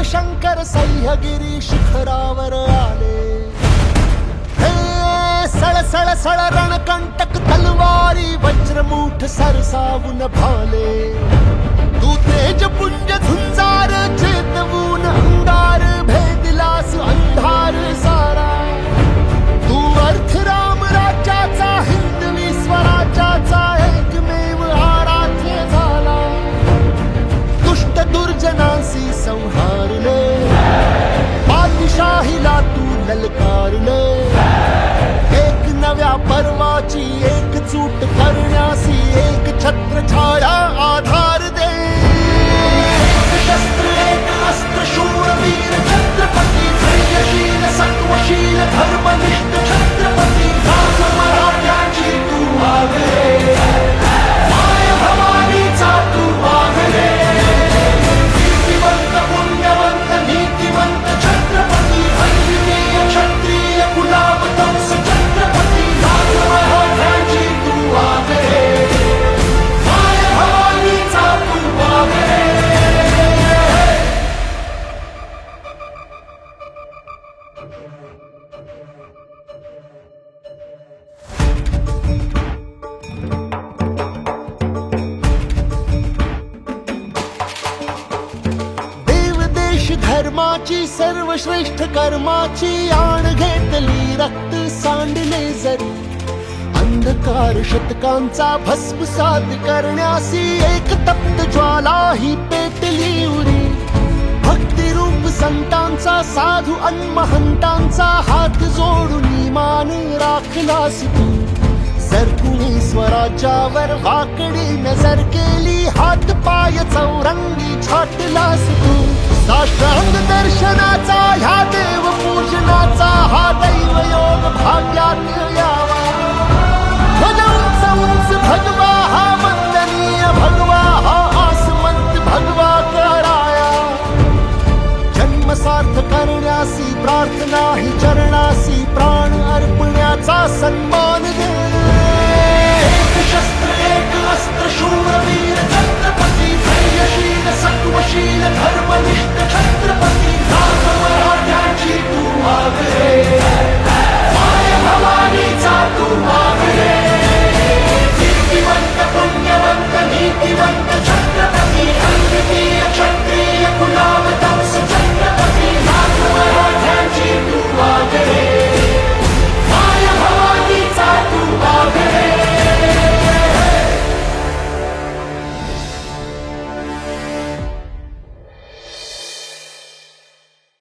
शंकर सह्यागिरी शिखरावर आले. हे सळसळ सळ रणकंटक तलवारी वज्रमूठ सरसावून भाले. तू तेजपुंज झुंजार चेतवून अंगार भेदलास अंधार सारा. तू अर्थ राम राज्याचा हिंदवी स्वराज्याचा एकमेव आराध्य झाला. दुष्ट दुर्जनांसी संहारले, पातशाहीला तू ललकारले. एक नव्या पर्वाची एकजूट करण्यासी एक छत्र छाया आधार दे. एक शस्त्र एक अस्त्र शूरवीर छत्रपती, धैर्यशील सत्वशील धर्मनिष्ठ छत्रपती. राज मराठ्याची तू वागले, माय भवानीचा तू वागले. पुण्यवंत नीतिवंत छत्रपती, अद्वितीय क्षत्रिय कुलावतंस छत्रपती. राज मराठ्याची तू वागले, माय भवानीचा तू वागले. धर्माची सर्वश्रेष्ठ कर्माची आण घेतली, रक्त सांडले जरी. अंधकार शतकांचा भस्मसात करण्यासी एक तप्त ज्वाला ही पेटली उरी. भक्तिरूप संतांचा साधू अन्महंतांचा हात जोडून मान राखलास तू. जर कुणी स्वराज्यावर वाकडी नजर केली, हात पाय चौरंगी छाटलास तू. साष्टांग दर्शनाचा ह्या देव पूजनाचा हा दैव योग भाग्यात यावा. ध्वज उंच उंच भगवा हा वंदनीय भगवा, हा आसमंत भगवा कराया. जन्म सार्थ करण्यासी प्रार्थना ही चरणासी प्राण अर्पण्याचा सन्मान.